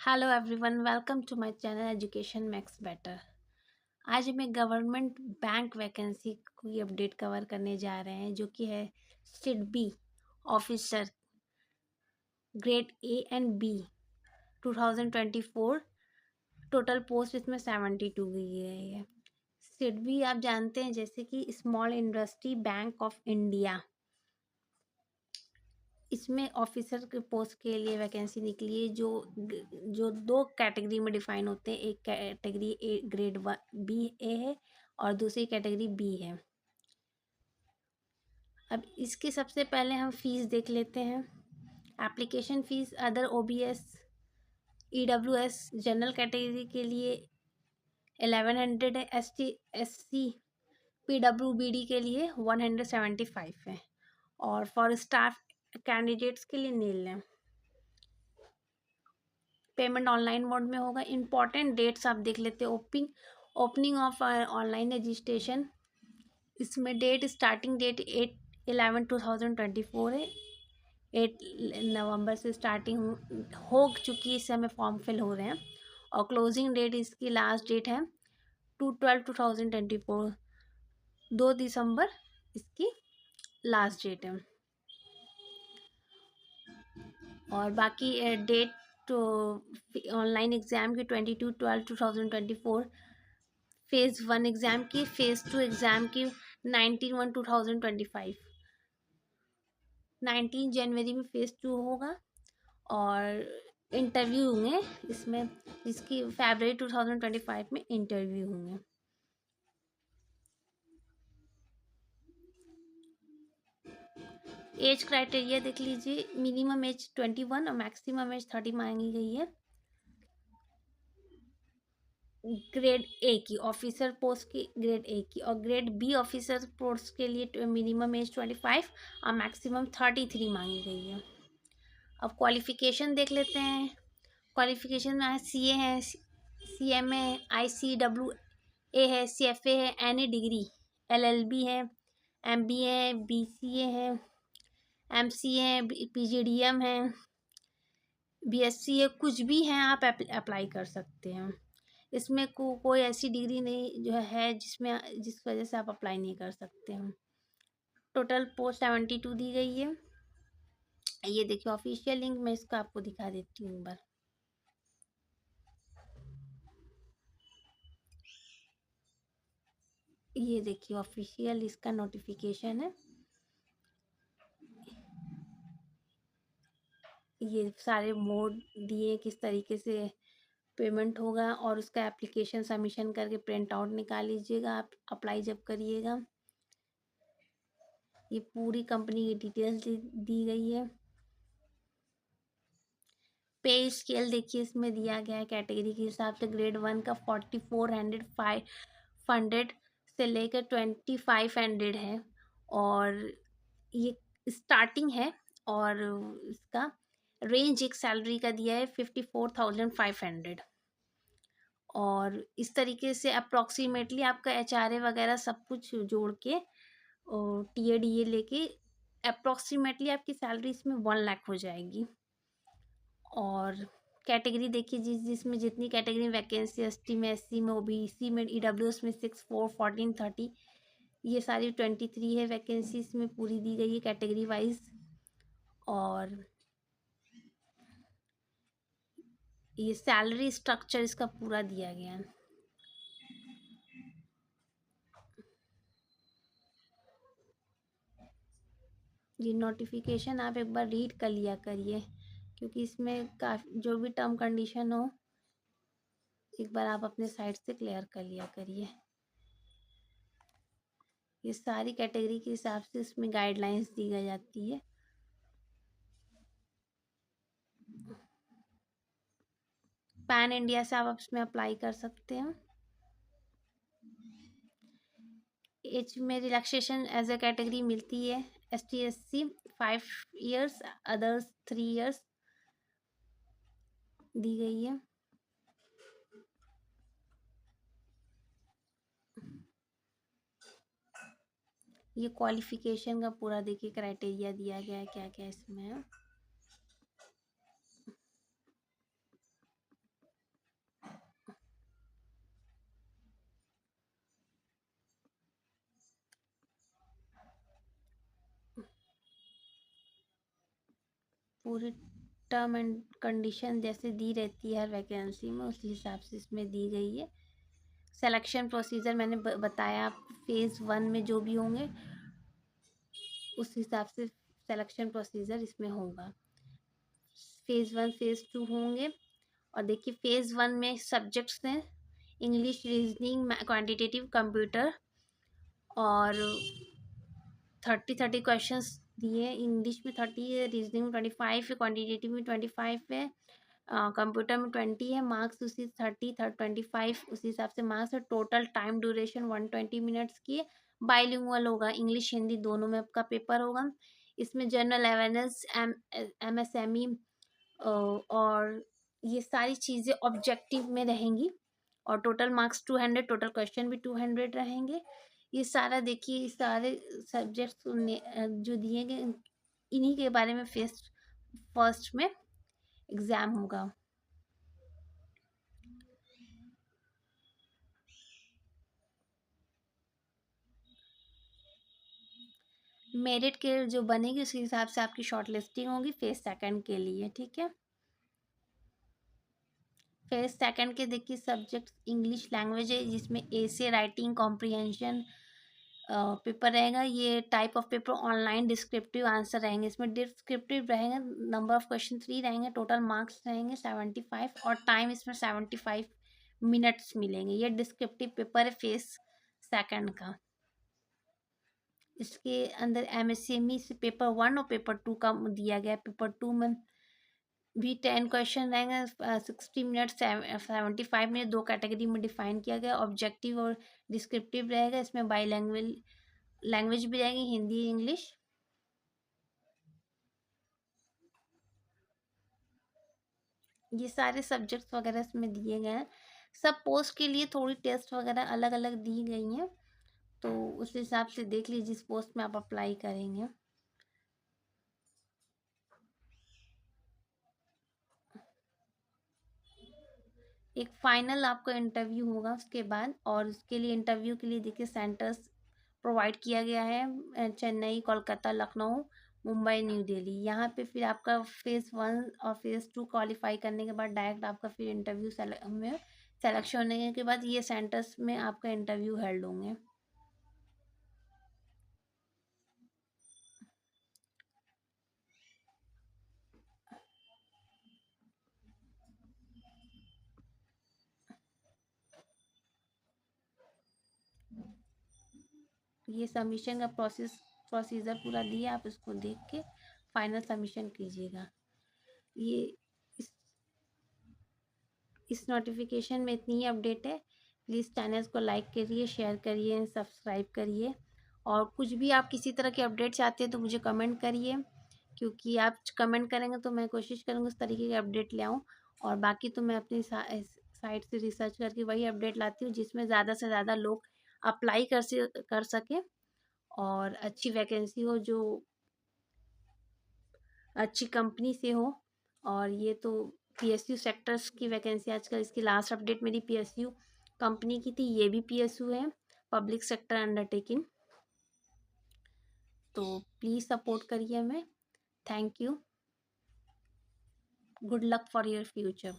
Hello everyone, welcome to my channel education max better. आज मैं government bank vacancy की update cover करने जा रहे हैं, जो कि है SIDBI officer grade A and B 2024। Total post इसमें 72 की गई है। सिडबी आप जानते हैं जैसे कि small industry bank of India. इसमें ऑफिसर के पोस्ट के लिए वैकेंसी निकली है, जो दो कैटेगरी में डिफाइन होते हैं। एक कैटेगरी ए ग्रेड बी ए है और दूसरी कैटेगरी बी है। अब इसके सबसे पहले हम फीस देख लेते हैं। Application fees other OBS EWS general category के लिए 1100 है। एससी पीडब्ल्यूबीडी के लिए 175 है और फॉर स्टाफ कैंडिडेट्स के लिए नील है। पेमेंट ऑनलाइन मोड में होगा। इंपॉर्टेंट डेट्स आप देख लेते हैं। ओपनिंग ऑफ ऑनलाइन रजिस्ट्रेशन, इसमें डेट स्टार्टिंग डेट 8/11/2024 है। 8 नवंबर से स्टार्टिंग हो चुकी है, इस समय फॉर्म फिल हो रहे हैं। और क्लोजिंग डेट इसकी लास्ट डेट है 2/12/2024, 2 दिसंबर इसकी लास्ट डेट है। और बाकी डेट तो ऑनलाइन एग्ज़ाम की 22/12/2024, फेज़ 1 एग्ज़ाम की, फेज़ 2 एग्ज़ाम की 19/1/2025। 19 जनवरी में फेज़ 2 होगा और इंटरव्यू होंगे इसमें, जिसकी फरवरी 2025 में इंटरव्यू होंगे। एज क्राइटेरिया देख लीजिए। मिनिमम एज 21 और मैक्सिमम एज 30 मांगी गई है। ग्रेड ए की ऑफिसर पोस्ट की, ग्रेड ए की, और ग्रेड बी ऑफिसर पोस्ट के लिए मिनिमम एज 25 और मैक्सिमम 33 मांगी गई है। अब क्वालिफिकेशन देख लेते हैं। क्वालिफिकेशन में सीए है, सीएमए है, आईसीडब्ल्यूए है, सीएफए है, एनी डिग्री, एलएलबी है, एमबीए है, बीसीए है, एमसीए है, पीजीडीएम है, बीएससी है। कुछ भी है, आप अप्लाई कर सकते हैं। इसमें कोई ऐसी डिग्री नहीं जो है जिस वजह से आप अप्लाई नहीं कर सकते हैं। टोटल पोस्ट 72 दी गई है। ये देखिए ऑफिशियल लिंक, मैं इसका आपको दिखा देती हूँ एक बार। ये देखिए ऑफिशियल इसका नोटिफिकेशन है। ये सारे मोड दिए, किस तरीके से पेमेंट होगा, और उसका एप्लीकेशन सबमिशन करके प्रिंट आउट निकाल लीजिएगा आप अप्लाई जब करिएगा। ये पूरी कंपनी की डिटेल्स दी गई है। पे स्केल देखिए इसमें दिया गया है कैटेगरी के हिसाब से। ग्रेड 1 का 4400 से लेकर 2500 है और ये स्टार्टिंग है। और इसका रेंज एक सैलरी का दिया है 54,500। और इस तरीके से अप्रॉक्सीमेटली आपका एचआरए वगैरह सब कुछ जोड़ के और टीएडीए लेके अप्रॉक्सीमेटली आपकी सैलरी इसमें 1 लाख हो जाएगी। और कैटेगरी देखिए, जिसमें जितनी कैटेगरी वैकेंसी, एसटी में, एससी में, ओबीसी में, ईडब्ल्यूएस में 6, 4, 14, 30, ये सारी 23 है वैकेंसी इसमें पूरी दी गई है कैटेगरी वाइज। और ये सैलरी स्ट्रक्चर इसका पूरा दिया गया है। ये नोटिफिकेशन आप एक बार रीड कर लिया करिए, क्योंकि इसमें काफ़ी जो भी टर्म कंडीशन हो एक बार आप अपने साइड से क्लियर कर लिया करिए। ये सारी कैटेगरी के हिसाब से इसमें गाइडलाइंस दी गई जाती है। पैन इंडिया से आप इसमें अप्लाई कर सकते हैं। एज में रिलैक्सेशन एज ए कैटेगरी मिलती है। ST SC 5 years, others 3 years दी गई है। ये क्वालिफिकेशन का पूरा देखिए क्राइटेरिया दिया गया है, क्या क्या इसमें है। पूरी टर्म एंड कंडीशन जैसे दी रहती है हर वैकेंसी में, उसी हिसाब से इसमें दी गई है। सिलेक्शन प्रोसीजर मैंने बताया, फेज़ 1 में जो भी होंगे उस हिसाब से सिलेक्शन प्रोसीजर इसमें होगा। फेज़ 1 फेज़ 2 होंगे। और देखिए फेज़ 1 में सब्जेक्ट्स हैं इंग्लिश, रीजनिंग, क्वांटिटेटिव, कंप्यूटर, और 30 क्वेश्चंस दिए। इंग्लिश में 30 है, रीजनिंग में 25 है, क्वांटिटेटिव में 25 है, कंप्यूटर में 20 है। मार्क्स उसी 25 उसी हिसाब से मार्क्स है। टोटल टाइम ड्यूरेशन 120 मिनट्स की है। बाइलिंगुअल होगा, इंग्लिश हिंदी दोनों में आपका पेपर होगा। इसमें जनरल अवेयरनेस, MSME और ये सारी चीज़ें ऑब्जेक्टिव में रहेंगी। और टोटल मार्क्स 200, टोटल क्वेश्चन भी 200 रहेंगे। ये सारा देखिए, सारे सब्जेक्ट्स जो दिए गए इन्हीं के बारे में फर्स्ट में एग्ज़ाम होगा। मेरिट के जो बनेगी उसी हिसाब से आपकी शॉर्ट लिस्टिंग होगी फेज़ सेकंड के लिए, ठीक है। फेज़ सेकंड के देखिए सब्जेक्ट इंग्लिश लैंग्वेज है, जिसमें ऐसे राइटिंग कॉम्प्रिहेंशन पेपर रहेगा। ये type of paper online descriptive answer रहेंगे। इसमें डिस्क्रिप्टिव रहेंगे, नंबर ऑफ क्वेश्चन 3 रहेंगे, टोटल मार्क्स रहेंगे 75 और टाइम इसमें 75 मिनट्स मिलेंगे। ये डिस्क्रिप्टिव पेपर है फेज़ सेकंड का। इसके अंदर MSME से पेपर 1 और पेपर 2 का दिया गया है। पेपर 2 में भी 10 क्वेश्चन रहेंगे, 60 मिनट, 75 मिनट, 2 कैटेगरी में डिफाइन किया गया। ऑब्जेक्टिव और डिस्क्रिप्टिव रहेगा। इसमें बाई लैंग्वेज भी रहेगी, हिंदी इंग्लिश। ये सारे सब्जेक्ट्स वगैरह इसमें दिए गए हैं। सब पोस्ट के लिए थोड़ी टेस्ट वगैरह अलग अलग दी गई हैं, तो उस हिसाब से देख लीजिए जिस पोस्ट में आप अप्लाई करेंगे। एक फाइनल आपका इंटरव्यू होगा उसके बाद, और उसके लिए इंटरव्यू के लिए देखिए सेंटर्स प्रोवाइड किया गया है, चेन्नई, कोलकाता, लखनऊ, मुंबई, न्यू दिल्ली। यहाँ पे फिर आपका फेज़ 1 और फेज़ 2 क्वालिफाई करने के बाद डायरेक्ट आपका फिर इंटरव्यू में सेलेक्शन होने के बाद ये सेंटर्स में आपका इंटरव्यू हेल्ड होंगे। ये सबमिशन का प्रोसीजर पूरा दिया, आप इसको देख के फाइनल सबमिशन कीजिएगा। ये इस नोटिफिकेशन में इतनी ही अपडेट है। प्लीज़ चैनल को लाइक करिए, शेयर करिए, सब्सक्राइब करिए। और कुछ भी आप किसी तरह की अपडेट चाहते हैं तो मुझे कमेंट करिए, क्योंकि आप कमेंट करेंगे तो मैं कोशिश करूँगी उस तरीके की अपडेट ले आऊँ। और बाकी तो मैं अपनी साइट से रिसर्च करके वही अपडेट लाती हूँ जिसमें ज़्यादा से ज़्यादा लोग अप्लाई कर सकें और अच्छी वैकेंसी हो, जो अच्छी कंपनी से हो। और ये तो PSU सेक्टर्स की वैकेंसी आजकल, इसकी लास्ट अपडेट मेरी PSU कंपनी की थी, ये भी PSU है, पब्लिक सेक्टर अंडरटेकिंग। तो प्लीज़ सपोर्ट करिए हमें। Thank you. Good luck for your future.